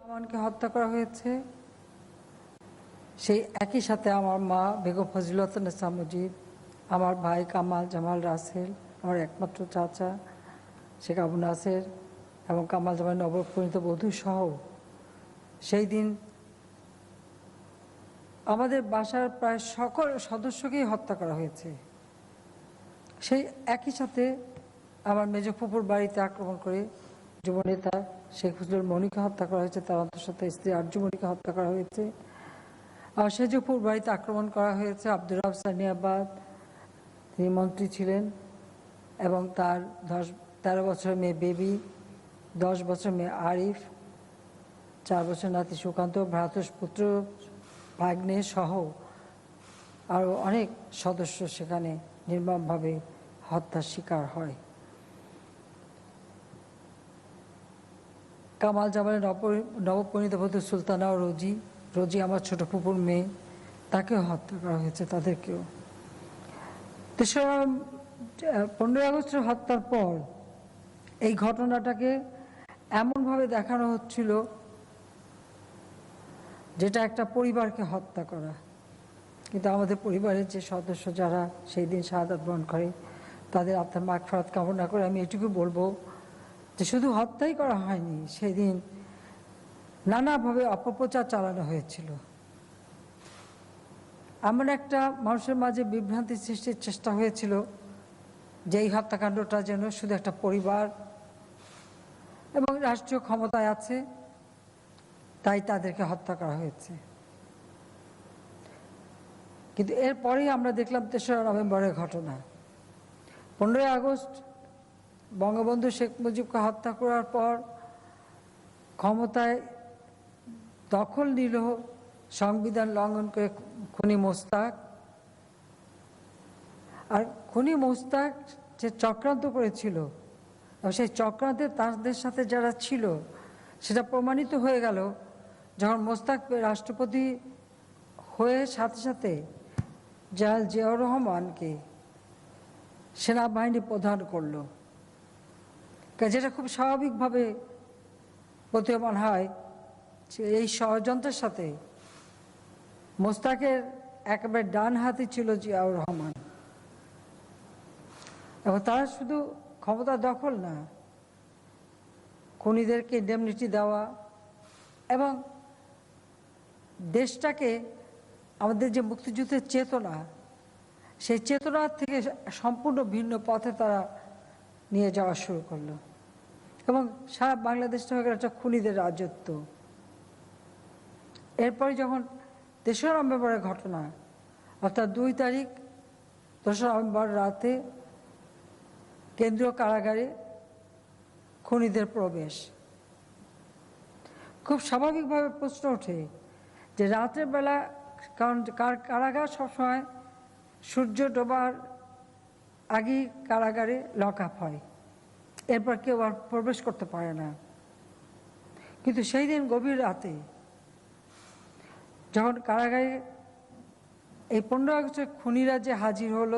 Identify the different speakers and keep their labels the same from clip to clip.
Speaker 1: রহমানকে হত্যা করা হয়েছে, সেই একই সাথে আমার মা বেগম ফজিলতুন্নেছা মুজিব, আমার ভাই কামাল জামাল রাসেল, আমার একমাত্র চাচা শেখ আবু নাসের এবং কামাল জামাল নবপরিণীত বধূ সহ সেই দিন আমাদের বাসার প্রায় সকল সদস্যকেই হত্যা করা হয়েছে। সেই একই সাথে আমার মেজ ফুপুর বাড়িতে আক্রমণ করে যুবনেতা শেখ ফজলুল মনিকে হত্যা করা হয়েছে, তার অন্তঃসত্ত্বা স্ত্রী আরজুমনিকে হত্যা করা হয়েছে। আর সেজপুর বাড়িতে আক্রমণ করা হয়েছে আব্দুর রাব সানিয়াবাদ, তিনি মন্ত্রী ছিলেন, এবং তার 13 বছরের মেয়ে বেবি, 10 বছর মেয়ে আরিফ, 4 বছর নাতি সুকান্ত, ভ্রাতুষ পুত্র ভাগ্নে সহ আরও অনেক সদস্য সেখানে নির্মমভাবে হত্যার শিকার হয়। কামাল জামালের নবপরিণীত বধূ সুলতানা ও রোজি আমার ছোট ফুপুর মেয়ে, তাকেও হত্যা করা হয়েছে, তাদেরকেও। 15 আগস্টের হত্যার পর এই ঘটনাটাকে এমনভাবে দেখানো হচ্ছিল যেটা একটা পরিবারকে হত্যা করা, কিন্তু আমাদের পরিবারের যে সদস্য যারা সেই দিন শাহাদাত বরণ করে তাদের আত্মার মাগফিরাত কামনা করে আমি এটুকু বলবো যে শুধু হত্যাই করা হয়নি, সেই দিন নানাভাবে অপপ্রচার চালানো হয়েছিল। এমন একটা মানুষের মাঝে বিভ্রান্তি সৃষ্টির চেষ্টা হয়েছিল যে এই হত্যাকাণ্ডটা যেন শুধু একটা পরিবার এবং রাষ্ট্রীয় ক্ষমতায় আছে তাই তাদেরকে হত্যা করা হয়েছে। কিন্তু এরপরেই আমরা দেখলাম 3রা নভেম্বরের ঘটনা। 15ই আগস্ট বঙ্গবন্ধু শেখ মুজিবকে হত্যা করার পর ক্ষমতায় দখল নিল সংবিধান লঙ্ঘন করে খুনি মোস্তাক। আর খুনি মোস্তাক যে চক্রান্ত করেছিল, সেই চক্রান্তে তাদের সাথে যারা ছিল সেটা প্রমাণিত হয়ে গেল যখন মোস্তাক রাষ্ট্রপতি হয়ে সাথে সাথে জেনারেল জিয়াউর রহমানকে সেনাবাহিনী প্রদান করলো, যেটা খুব স্বাভাবিকভাবে প্রতীয়মান হয় যে এই ষড়যন্ত্রের সাথে মোস্তাকের একেবারে ডান হাতি ছিল জিয়াউর রহমান। এবং তারা শুধু ক্ষমতা দখল না, খুনিদেরকে ইন্ডেমনিটি দেওয়া এবং দেশটাকে, আমাদের যে মুক্তিযুদ্ধের চেতনা, সেই চেতনার থেকে সম্পূর্ণ ভিন্ন পথে তারা নিয়ে যাওয়া শুরু করলো এবং সারা বাংলাদেশটা হয়ে গেল একটা খুনিদের রাজত্ব। এরপরে যখন 3রা নভেম্বরের ঘটনা, অর্থাৎ 2 তারিখ 3রা নভেম্বর রাতে কেন্দ্রীয় কারাগারে খুনিদের প্রবেশ, খুব স্বাভাবিকভাবে প্রশ্ন ওঠে যে রাতের বেলা, কারণ কারাগার সবসময় সূর্য ডোবার আগেই কারাগারে লক আপ হয়, এরপর কেউ আর প্রবেশ করতে পারে না। কিন্তু সেই দিন গভীর রাতে যখন কারাগারে এই 15 আগস্টের খুনিরা যে হাজির হলো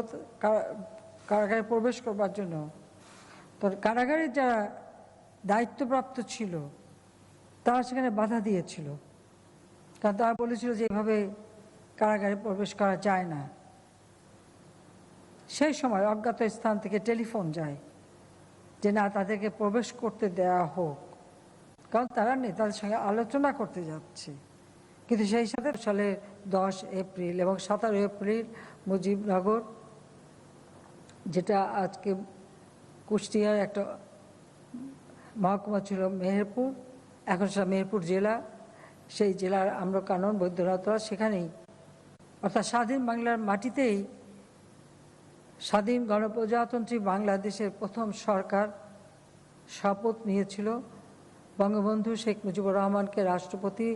Speaker 1: কারাগারে প্রবেশ করবার জন্য, তো কারাগারের যারা দায়িত্বপ্রাপ্ত ছিল তারা সেখানে বাধা দিয়েছিল, কারণ তারা বলেছিল যে এভাবে কারাগারে প্রবেশ করা যায় না। সেই সময় অজ্ঞাত স্থান থেকে টেলিফোন যায় যে না, তাদেরকে প্রবেশ করতে দেওয়া হোক, কারণ তারা নেতাদের সঙ্গে আলোচনা করতে যাচ্ছে। কিন্তু সেই সাথে সালে 10 এপ্রিল এবং 17 এপ্রিল মুজিবনগর, যেটা আজকে কুষ্টিয়ার একটা মহকুমা ছিল মেহেরপুর, এখন সেটা মেহেরপুর জেলা, সেই জেলার আম্রকানন বৈদ্যনাথরা, সেখানেই অর্থাৎ স্বাধীন বাংলার মাটিতেই স্বাধীন গণপ্রজাতন্ত্রী বাংলাদেশের প্রথম সরকার শপথ নিয়েছিল। বঙ্গবন্ধু শেখ মুজিবুর রহমানকে রাষ্ট্রপতি,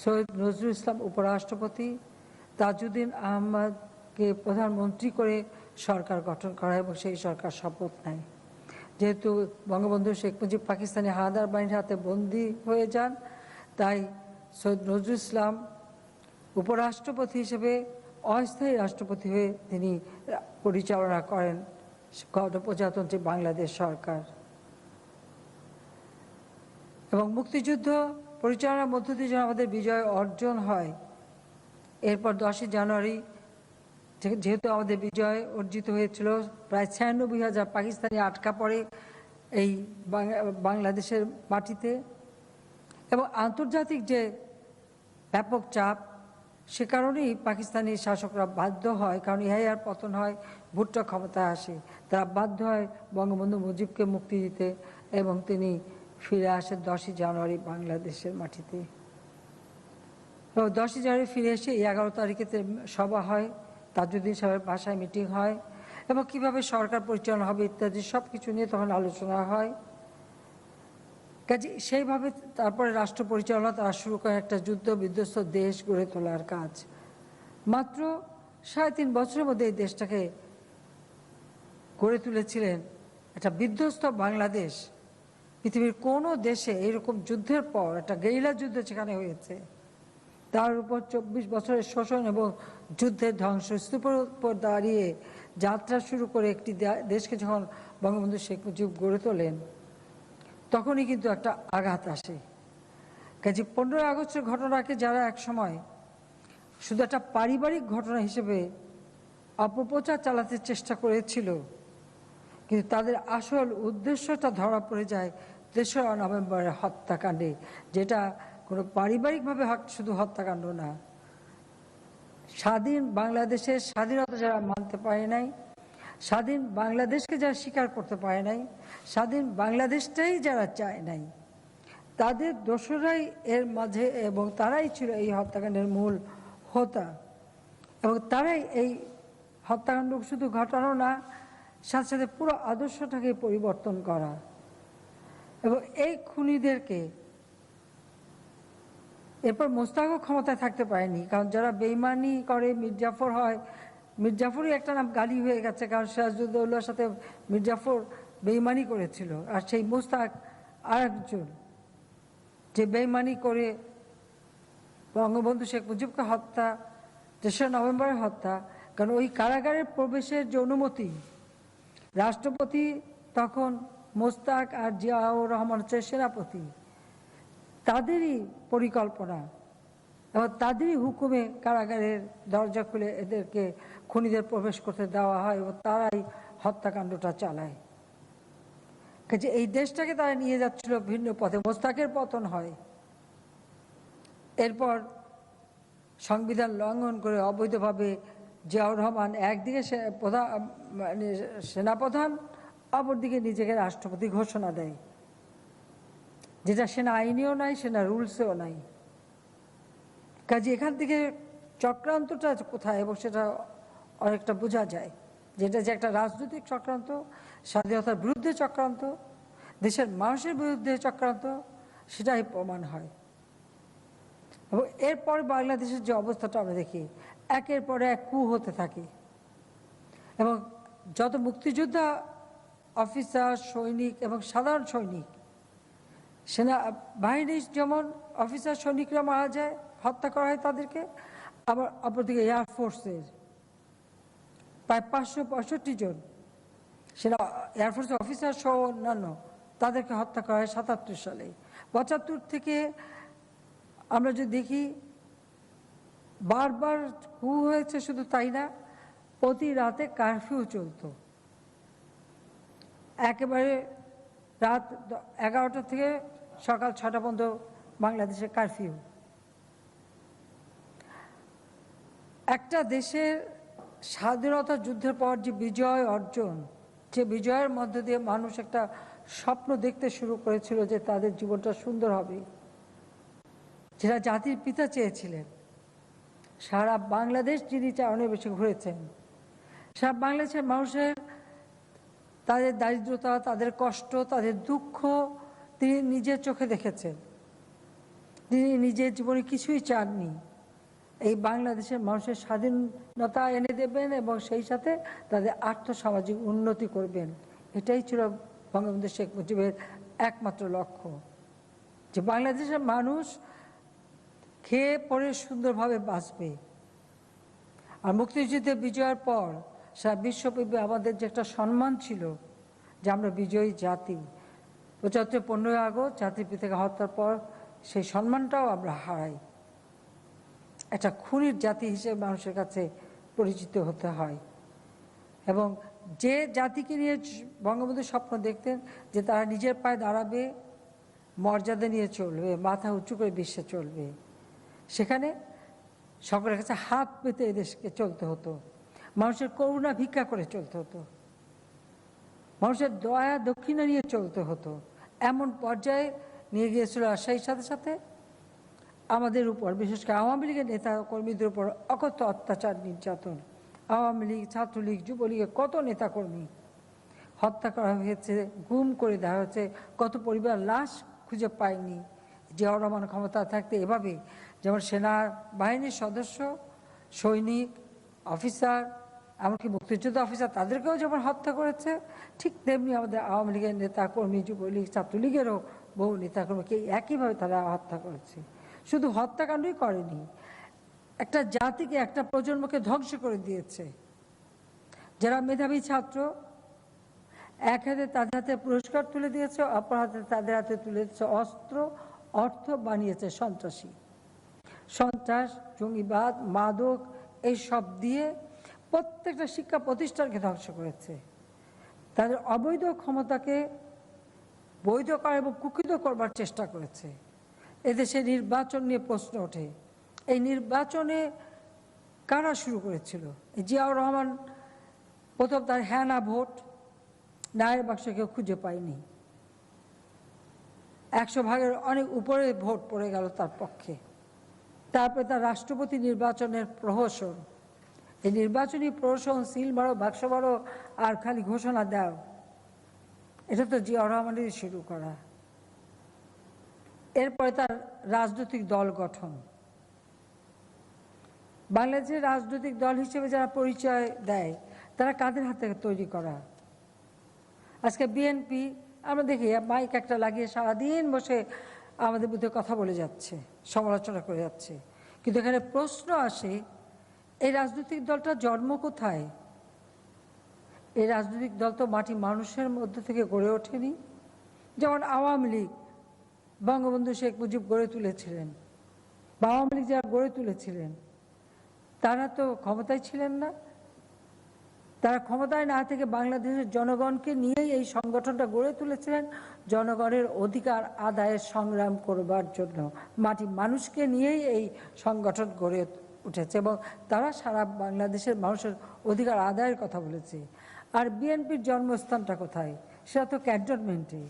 Speaker 1: সৈয়দ নজরুল ইসলাম উপরাষ্ট্রপতি, তাজউদ্দিন আহমদকে প্রধানমন্ত্রী করে সরকার গঠন করা এবং সেই সরকার শপথ নেয়। যেহেতু বঙ্গবন্ধু শেখ মুজিব পাকিস্তানি হানাদার বাহিনীর হাতে বন্দী হয়ে যান, তাই সৈয়দ নজরুল ইসলাম উপরাষ্ট্রপতি হিসেবে অস্থায়ী রাষ্ট্রপতি হয়ে তিনি পরিচালনা করেন গণপ্রজাতন্ত্রী বাংলাদেশ সরকার। এবং মুক্তিযুদ্ধ পরিচালনার মধ্য দিয়ে যেন আমাদের বিজয় অর্জন হয়। এরপর 10ই জানুয়ারি যেহেতু আমাদের বিজয় অর্জিত হয়েছিল, প্রায় 96,000 পাকিস্তানি আটকা পড়ে এই বাংলাদেশের মাটিতে, এবং আন্তর্জাতিক যে ব্যাপক চাপ, সে কারণেই পাকিস্তানি শাসকরা বাধ্য হয়, কারণ ইয়াহিয়ার পতন হয়, ভুট্টো ক্ষমতায় আসে, তারা বাধ্য হয় বঙ্গবন্ধু মুজিবকে মুক্তি দিতে, এবং তিনি ফিরে আসেন 10ই জানুয়ারি বাংলাদেশের মাটিতে। এবং 10ই জানুয়ারি ফিরে এসে 11 তারিখে সভা হয়, তাজউদ্দিন সাহেবের বাসায় মিটিং হয়, এবং কিভাবে সরকার পরিচালনা হবে ইত্যাদি সব কিছু নিয়ে তখন আলোচনা হয়। কাজে সেইভাবে তারপরে রাষ্ট্র পরিচালনা তারা শুরু করে একটা যুদ্ধ বিধ্বস্ত দেশ গড়ে তোলার কাজ। মাত্র 3.5 বছরের মধ্যে এই দেশটাকে গড়ে তুলেছিলেন একটা বিধ্বস্ত বাংলাদেশ। পৃথিবীর কোনো দেশে এরকম যুদ্ধের পর একটা গেরিলা যুদ্ধ যেখানে হয়েছে, তার উপর 24 বছরের শোষণ এবং যুদ্ধের ধ্বংসস্তূপের উপর দাঁড়িয়ে যাত্রা শুরু করে একটি দেশকে যখন বঙ্গবন্ধু শেখ মুজিব গড়ে তোলেন, তখনই কিন্তু একটা আঘাত আসে। কাজে 15ই আগস্টের ঘটনাকে যারা একসময় শুধু একটা পারিবারিক ঘটনা হিসেবে অপপ্রচার চালাতে চেষ্টা করেছিল, কিন্তু তাদের আসল উদ্দেশ্যটা ধরা পড়ে যায় 3রা নভেম্বরের হত্যাকাণ্ডে, যেটা কোনো পারিবারিকভাবে শুধু হত্যাকাণ্ড না, স্বাধীন বাংলাদেশের স্বাধীনতা যারা মানতে পারে নাই, স্বাধীন বাংলাদেশকে যারা স্বীকার করতে পারে নাই, স্বাধীন বাংলাদেশটাই যারা চায় নাই, তাদের দোসরাই এর মাঝে, এবং তারাই ছিল এই হত্যাকাণ্ডের মূল হোতা, এবং তারাই এই হত্যাকাণ্ড শুধু ঘটানো না, সাথে সাথে পুরো আদর্শটাকে পরিবর্তন করা। এবং এই খুনিদেরকে এরপর মোস্তাকও ক্ষমতায় থাকতে পারেনি, কারণ যারা বেইমানি করে মির্জাফর হয়, মির্জাফরই একটা নাম গালি হয়ে গেছে, কারণ সিরাজউদ্দৌলার সাথে মির্জাফর বেইমানি করেছিল, আর সেই মোস্তাক আরেকজন যে বেইমানি করে বঙ্গবন্ধু শেখ মুজিবকে হত্যা, 3রা নভেম্বরের হত্যা। কারণ ওই কারাগারে প্রবেশের যে অনুমতি, রাষ্ট্রপতি তখন মোস্তাক আর জিয়াউর রহমান হচ্ছে সেনাপতি, তাদেরই পরিকল্পনা এবং তাদেরই হুকুমে কারাগারের দরজা খুলে এদেরকে খুনিদের প্রবেশ করতে দেওয়া হয়, এবং তারাই হত্যাকাণ্ডটা চালায়। কাজে এই দেশটাকে তারা নিয়ে যাচ্ছিল ভিন্ন পথে। মোস্তাকের পতন হয়, এরপর সংবিধান লঙ্ঘন করে অবৈধভাবে জিয়াউর রহমান একদিকে সেনাপ্রধান, অপরদিকে নিজেকে রাষ্ট্রপতি ঘোষণা দেয়, যেটা সেনা আইনেও নাই, সেনা রুলসেও নাই। কাজে এখান থেকে চক্রান্তটা কোথায়, এবং সেটা অনেকটা বোঝা যায়, যেটা যে একটা রাজনৈতিক চক্রান্ত, স্বাধীনতার বিরুদ্ধে চক্রান্ত, দেশের মানুষের বিরুদ্ধে চক্রান্ত, সেটাই প্রমাণ হয়। এবং এরপর বাংলাদেশের যে অবস্থাটা আমরা দেখি, একের পর এক কু হতে থাকে, এবং যত মুক্তিযোদ্ধা অফিসার, সৈনিক এবং সাধারণ সৈনিক, সেনা বাহিনীর যেমন অফিসার সৈনিকরা মারা যায়, হত্যা করা হয় তাদেরকে, আবার অপরদিকে এয়ারফোর্সের প্রায় 565 জন সেনা এয়ারফোর্সের অফিসার সহ অন্যান্য তাদেরকে হত্যা করা হয় 77 সালে। 75 থেকে আমরা যদি দেখি, বারবার কু হয়েছে, শুধু তাই না, প্রতি রাতে কারফিউ চলত, একেবারে রাত 11টা থেকে সকাল 6টা পর্যন্ত বাংলাদেশের কারফিউ। একটা দেশের স্বাধীনতা যুদ্ধের পর যে বিজয় অর্জন, যে বিজয়ের মধ্য দিয়ে মানুষ একটা স্বপ্ন দেখতে শুরু করেছিল যে তাদের জীবনটা সুন্দর হবে, যেটা জাতির পিতা চেয়েছিলেন, সারা বাংলাদেশ যিনি অনেক বেশি ঘুরেছেন, সারা বাংলাদেশের মানুষের তাদের দারিদ্রতা, তাদের কষ্ট, তাদের দুঃখ তিনি নিজের চোখে দেখেছেন। তিনি নিজের জীবনে কিছুই চাননি, এই বাংলাদেশের মানুষের স্বাধীনতা এনে দেবেন এবং সেই সাথে তাদের আর্থসামাজিক উন্নতি করবেন। এটাই ছিল বঙ্গবন্ধু শেখ মুজিবের একমাত্র লক্ষ্য, যে বাংলাদেশের মানুষ খেয়ে পরে সুন্দরভাবে বাঁচবে। আর মুক্তিযুদ্ধের বিজয়ের পর সারা বিশ্বব্যাপী আমাদের যে একটা সম্মান ছিল যে আমরা বিজয়ী জাতি, 75 15ই আগস্ট জাতির পিতাকে হত্যার পর সেই সম্মানটাও আমরা হারাই। একটা খুনির জাতি হিসেবে মানুষের কাছে পরিচিত হতে হয়। এবং যে জাতিকে নিয়ে বঙ্গবন্ধু স্বপ্ন দেখতেন যে তারা নিজের পায়ে দাঁড়াবে, মর্যাদা নিয়ে চলবে, মাথা উঁচু করে বিশ্বে চলবে, সেখানে সকলের কাছে হাত পেতে এদেশকে চলতে হতো, মানুষের করুণা ভিক্ষা করে চলতে হতো, মানুষের দয়া দক্ষিণা নিয়ে চলতে হতো। এমন পর্যায়ে নিয়ে গিয়েছিল। আর সেই সাথে সাথে আমাদের উপর, বিশেষ করে আওয়ামী লীগের নেতা কর্মীদের উপর অকথ্য অত্যাচার নির্যাতন। আওয়ামী লীগ, ছাত্রলীগ, যুবলীগের কত নেতাকর্মী হত্যা করা হয়েছে, গুম করে দেওয়া হয়েছে, কত পরিবার লাশ খুঁজে পায়নি। জিয়াউর রহমান ক্ষমতা থাকতে এভাবে, যেমন সেনা বাহিনীর সদস্য, সৈনিক, অফিসার, এমনকি মুক্তিযোদ্ধা অফিসার, তাদেরকেও যেমন হত্যা করেছে, ঠিক তেমনি আমাদের আওয়ামী লীগের নেতাকর্মী, যুবলীগ, ছাত্রলীগেরও বহু নেতাকর্মীকে একইভাবে তারা হত্যা করেছে। শুধু হত্যাকাণ্ডই করেনি, একটা জাতিকে, একটা প্রজন্মকে ধ্বংস করে দিয়েছে। যারা মেধাবী ছাত্র, এক হাতে তাদের হাতে পুরস্কার তুলে দিয়েছে, অপর হাতে তাদের হাতে তুলে দিয়েছে অস্ত্র, অর্থ, বানিয়েছে সন্ত্রাসী। সন্ত্রাস, জঙ্গিবাদ, মাদক, এইসব দিয়ে প্রত্যেকটা শিক্ষা প্রতিষ্ঠানকে ধ্বংস করেছে। তাদের অবৈধ ক্ষমতাকে বৈধ করা এবং কুক্ষিত করবার চেষ্টা করেছে। এদেশে নির্বাচন নিয়ে প্রশ্ন ওঠে। এই নির্বাচনে কারা শুরু করেছিল? জিয়াউর রহমান প্রথম তার হ্যাঁ না ভোট, নায়ের বাক্স কেউ খুঁজে পায়নি। 100 ভাগের অনেক উপরে ভোট পড়ে গেল তার পক্ষে। তারপরে তার রাষ্ট্রপতি নির্বাচনের প্রহসন। এই নির্বাচনী প্রহসন, সিল মারো, বাক্স মারো, আর খালি ঘোষণা দাও, এটা তো জিয়াউর রহমানের শুরু করা। এরপরে তার রাজনৈতিক দল গঠন। বাংলাদেশের রাজনৈতিক দল হিসেবে যারা পরিচয় দেয়, তারা কাদের হাতে তৈরি করা? আজকে বিএনপি, আমরা দেখি মাইক একটা লাগিয়ে সারাদিন বসে আমাদের মধ্যে কথা বলে যাচ্ছে, সমালোচনা করে যাচ্ছে। কিন্তু এখানে প্রশ্ন আসে, এই রাজনৈতিক দলটা জন্ম কোথায়? এই রাজনৈতিক দল তো মাটি মানুষের মধ্যে থেকে গড়ে ওঠেনি। যেমন আওয়ামী লীগ, বঙ্গবন্ধু শেখ মুজিব গড়ে তুলেছিলেন, বা আওয়ামী লীগ যারা গড়ে তুলেছিলেন, তারা তো ক্ষমতায় ছিলেন না। তারা ক্ষমতায় না থেকে বাংলাদেশের জনগণকে নিয়েই এই সংগঠনটা গড়ে তুলেছিলেন, জনগণের অধিকার আদায়ের সংগ্রাম করবার জন্য। মাটি মানুষকে নিয়েই এই সংগঠন গড়ে উঠেছে এবং তারা সারা বাংলাদেশের মানুষের অধিকার আদায়ের কথা বলেছে। আর বিএনপির জন্মস্থানটা কোথায়? সেটা তো ক্যান্টনমেন্টে।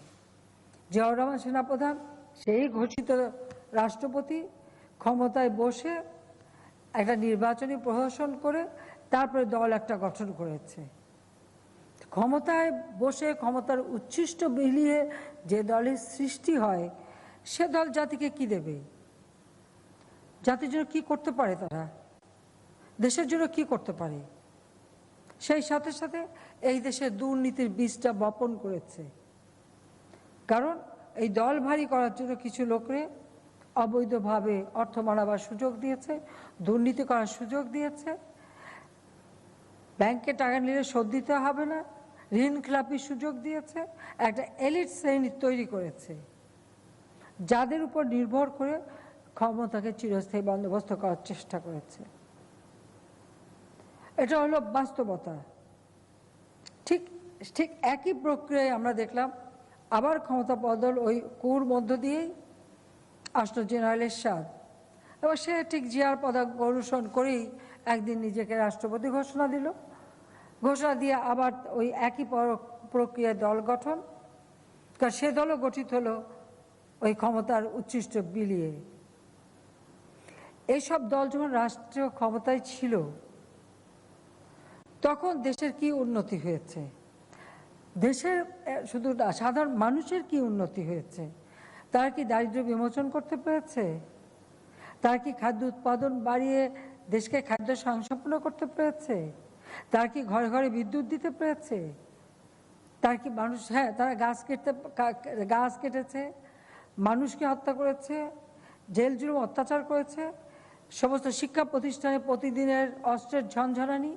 Speaker 1: জিয়াউর রহমান সেনাপ্রধান, সেই ঘোষিত রাষ্ট্রপতি, ক্ষমতায় বসে একটা নির্বাচনী প্রহসন করে তারপরে দল একটা গঠন করেছে। ক্ষমতায় বসে ক্ষমতার উচ্ছিষ্ট বিলিয়ে যে দলের সৃষ্টি হয়, সে দল জাতিকে কি দেবে? জাতির জন্য কি করতে পারে? তারা দেশের জন্য কি করতে পারে? সেই সাথে সাথে এই দেশে দুর্নীতির বীজটা বপন করেছে। কারণ এই দল ভারী করার জন্য কিছু লোকরে অবৈধভাবে অর্থ মানাবার সুযোগ দিয়েছে, দুর্নীতি করার সুযোগ দিয়েছে, ব্যাংকে টাকা নিলে শোধ দিতে হবে না, ঋণ খেলাপির সুযোগ দিয়েছে, একটা এলিট শ্রেণী তৈরি করেছে, যাদের উপর নির্ভর করে ক্ষমতাকে চিরস্থায়ী বন্দোবস্ত করার চেষ্টা করেছে। এটা হলো বাস্তবতা। ঠিক ঠিক একই প্রক্রিয়ায় আমরা দেখলাম আবার ক্ষমতা বদল ওই কুর মধ্য দিয়েই আসলো জেনারেল এরশাদ। এবার সে ঠিক জিয়ার পদাঙ্ক অনুসরণ করেই একদিন নিজেকে রাষ্ট্রপতি ঘোষণা দিল। ঘোষণা দিয়ে আবার ওই একই প্রক্রিয়ায় দল গঠন, কারণ সে দলও গঠিত হলো ওই ক্ষমতার উচ্ছিষ্ট বিলিয়ে। এইসব দল যখন রাষ্ট্রীয় ক্ষমতায় ছিল, তখন দেশের কি উন্নতি হয়েছে? দেশের শুধু সাধারণ মানুষের কি উন্নতি হয়েছে? তারা কি দারিদ্র্য বিমোচন করতে পেরেছে? তারা কি খাদ্য উৎপাদন বাড়িয়ে দেশকে খাদ্য স্বয়ংসম্পূর্ণ করতে পেরেছে? তারা কি ঘরে ঘরে বিদ্যুৎ দিতে পেরেছে? তার কি মানুষ, হ্যাঁ, তারা গাছ কেটেছে, মানুষকে হত্যা করেছে, জেল জুলুম অত্যাচার করেছে, সমস্ত শিক্ষা প্রতিষ্ঠানে প্রতিদিনের অস্ত্রের ঝনঝনানি,